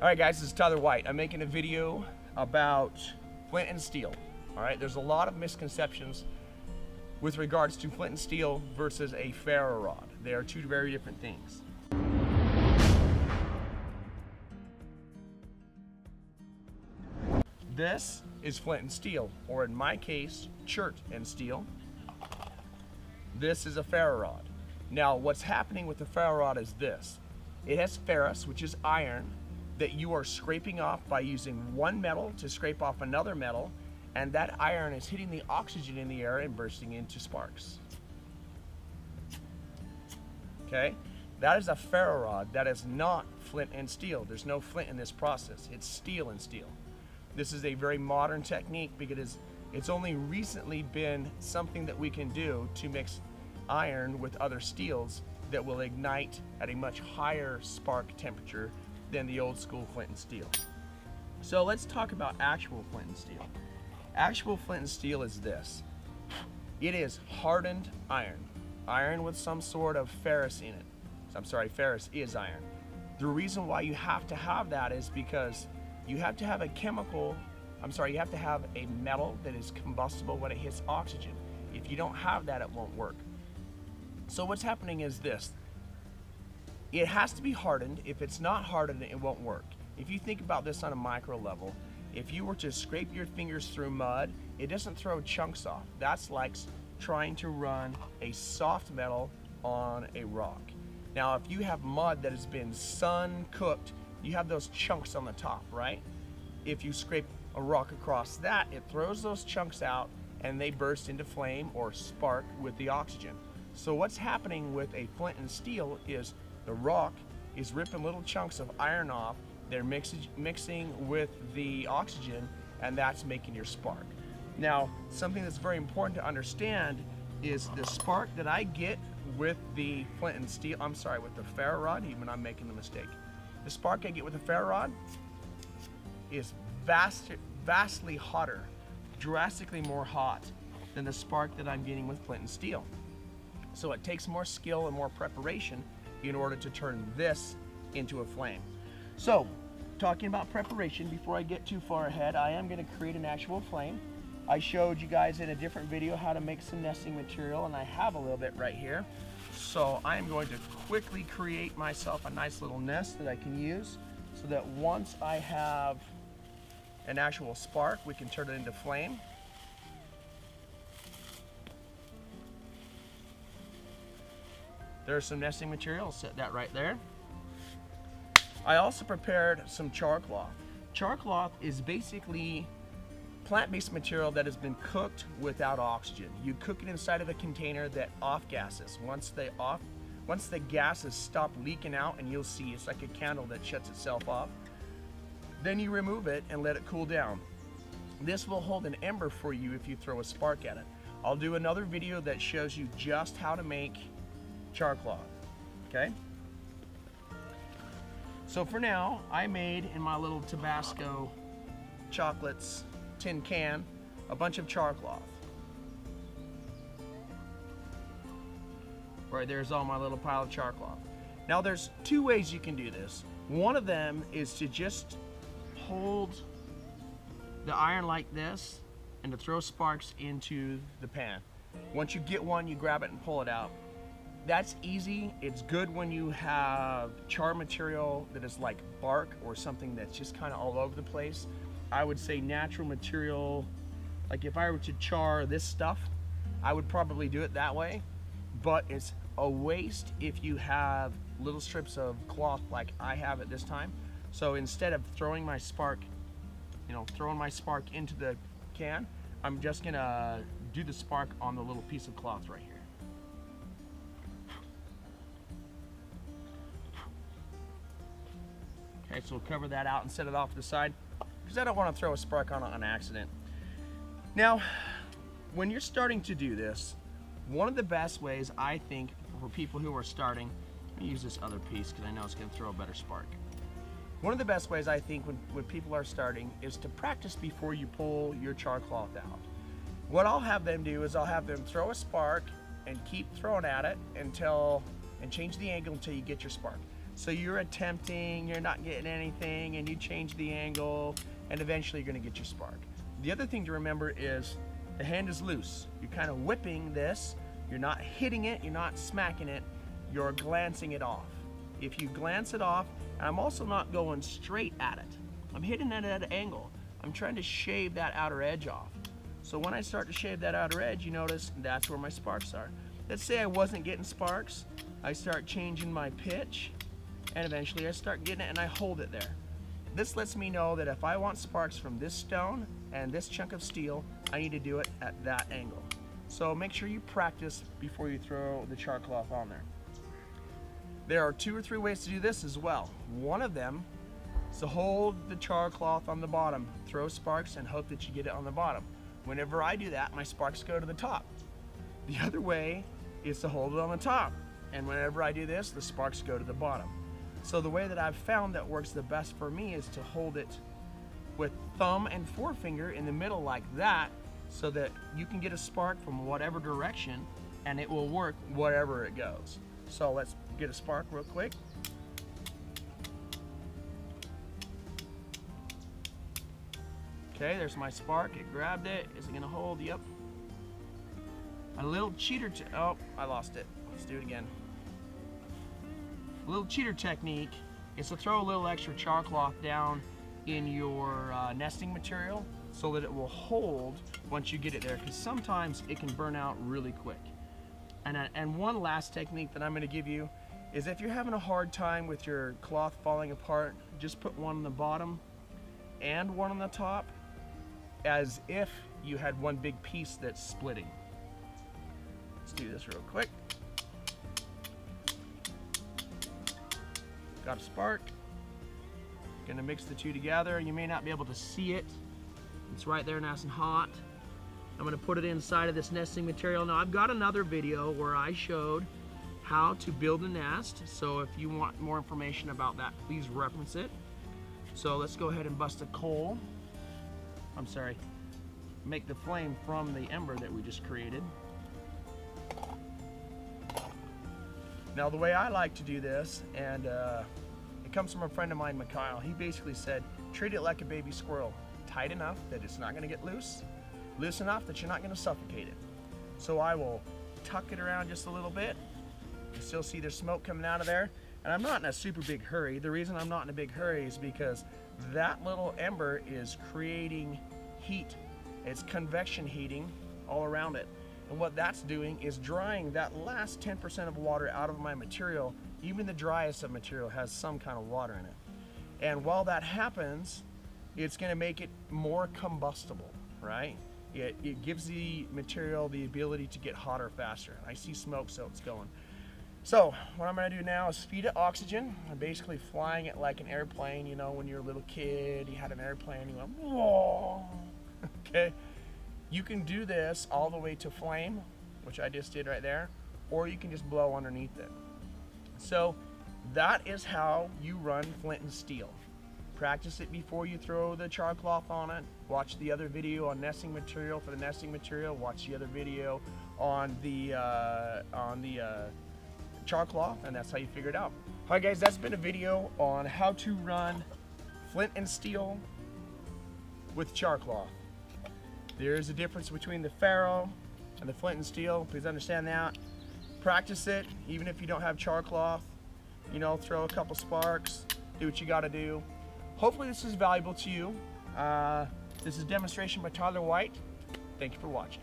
Alright guys, this is Tyler White. I'm making a video about flint and steel. Alright, there's a lot of misconceptions with regards to flint and steel versus a ferro rod. They are two very different things. This is flint and steel, or in my case, chert and steel. This is a ferro rod. Now what's happening with the ferro rod is this. It has ferrous, which is iron, that you are scraping off by using one metal to scrape off another metal, and that iron is hitting the oxygen in the air and bursting into sparks. Okay, that is a ferro rod. That is not flint and steel. There's no flint in this process. It's steel and steel. This is a very modern technique because it's only recently been something that we can do to mix iron with other steels that will ignite at a much higher spark temperature than the old school flint and steel. So let's talk about actual flint and steel. Actual flint and steel is this. It is hardened iron. Iron with some sort of ferrous in it. I'm sorry, ferrous is iron. The reason why you have to have that is because you have to have a you have to have a metal that is combustible when it hits oxygen. If you don't have that, it won't work. So what's happening is this. It has to be hardened. If it's not hardened, it won't work. If you think about this on a micro level, if you were to scrape your fingers through mud, it doesn't throw chunks off. That's like trying to run a soft metal on a rock. Now, if you have mud that has been sun cooked, you have those chunks on the top, right? If you scrape a rock across that, it throws those chunks out and they burst into flame or spark with the oxygen. So what's happening with a flint and steel is the rock is ripping little chunks of iron off, they're mixing with the oxygen, and that's making your spark. Now, something that's very important to understand is the spark that I get with the flint and steel, with the ferro rod, even I'm making the mistake. The spark I get with the ferro rod is vastly hotter, drastically more hot than the spark that I'm getting with flint and steel. So it takes more skill and more preparation in order to turn this into a flame. So, talking about preparation, before I get too far ahead, I am going to create an actual flame. I showed you guys in a different video how to make some nesting material, and I have a little bit right here. So I am going to quickly create myself a nice little nest that I can use so that once I have an actual spark, we can turn it into flame. There's some nesting material, set that right there. I also prepared some char cloth. Char cloth is basically plant-based material that has been cooked without oxygen. You cook it inside of a container that off-gases. Once the gases stop leaking out, and you'll see it's like a candle that shuts itself off, then you remove it and let it cool down. This will hold an ember for you if you throw a spark at it. I'll do another video that shows you just how to make char cloth, okay? So for now, I made in my little Tabasco chocolates tin can a bunch of char cloth. Right there's all my little pile of char cloth. Now there's two ways you can do this. One of them is to just hold the iron like this and to throw sparks into the pan. Once you get one, you grab it and pull it out. That's easy. It's good when you have char material that is like bark or something that's just kind of all over the place. I would say natural material, like if I were to char this stuff, I would probably do it that way, but it's a waste if you have little strips of cloth like I have at this time. So instead of throwing my spark, into the can, I'm just gonna do the spark on the little piece of cloth right here. Okay, so we'll cover that out and set it off to the side because I don't want to throw a spark on it on accident. Now, when you're starting to do this, one of the best ways I think for people who are starting, let me use this other piece because I know it's going to throw a better spark. One of the best ways I think when people are starting is to practice before you pull your char cloth out. What I'll have them do is I'll have them throw a spark and keep throwing at it and change the angle until you get your spark. So you're attempting, you're not getting anything, and you change the angle, and eventually you're gonna get your spark. The other thing to remember is the hand is loose. You're kind of whipping this. You're not hitting it, you're not smacking it, you're glancing it off. If you glance it off, and I'm also not going straight at it. I'm hitting it at an angle. I'm trying to shave that outer edge off. So when I start to shave that outer edge, you notice that's where my sparks are. Let's say I wasn't getting sparks. I start changing my pitch, and eventually I start getting it and I hold it there. This lets me know that if I want sparks from this stone and this chunk of steel, I need to do it at that angle. So make sure you practice before you throw the char cloth on there. There are 2 or 3 ways to do this as well. One of them is to hold the char cloth on the bottom, throw sparks, and hope that you get it on the bottom. Whenever I do that, my sparks go to the top. The other way is to hold it on the top, and whenever I do this, the sparks go to the bottom. So the way that I've found that works the best for me is to hold it with thumb and forefinger in the middle like that, so that you can get a spark from whatever direction and it will work wherever it goes. So let's get a spark real quick. Okay, there's my spark. It grabbed it. Is it gonna hold? Yep. A little cheater, oh, I lost it. Let's do it again. A little cheater technique is to throw a little extra char cloth down in your nesting material so that it will hold once you get it there, because sometimes it can burn out really quick. And one last technique that I'm going to give you is if you're having a hard time with your cloth falling apart, just put one on the bottom and one on the top, as if you had one big piece that's splitting. Let's do this real quick. Got a spark. Gonna mix the two together. You may not be able to see it. It's right there nice and hot. I'm gonna put it inside of this nesting material. Now I've got another video where I showed how to build a nest. So if you want more information about that, please reference it. So let's go ahead and bust a coal. I'm sorry, make the flame from the ember that we just created. Now the way I like to do this, and it comes from a friend of mine, Mikhail, he basically said, treat it like a baby squirrel, tight enough that it's not gonna get loose, loose enough that you're not gonna suffocate it. So I will tuck it around just a little bit. You still see there's smoke coming out of there, and I'm not in a super big hurry. The reason I'm not in a big hurry is because that little ember is creating heat. It's convection heating all around it. And what that's doing is drying that last 10% of water out of my material. Even the driest of material has some kind of water in it. And while that happens, it's gonna make it more combustible, right? It gives the material the ability to get hotter faster. I see smoke, so it's going. So what I'm gonna do now is feed it oxygen. I'm basically flying it like an airplane. You know, when you're a little kid, you had an airplane, you went, whoa. Okay, you can do this all the way to flame, which I just did right there, or you can just blow underneath it. So that is how you run Flint and Steel. Practice it before you throw the char cloth on it. Watch the other video on nesting material for the nesting material. Watch the other video on the char cloth, and that's how you figure it out. All right, guys, that's been a video on how to run Flint and Steel with char cloth. There is a difference between the ferro and the Flint and Steel. Please understand that. Practice it, even if you don't have char cloth. You know, throw a couple sparks, do what you gotta do. Hopefully this is valuable to you. This is a demonstration by Tyler White. Thank you for watching.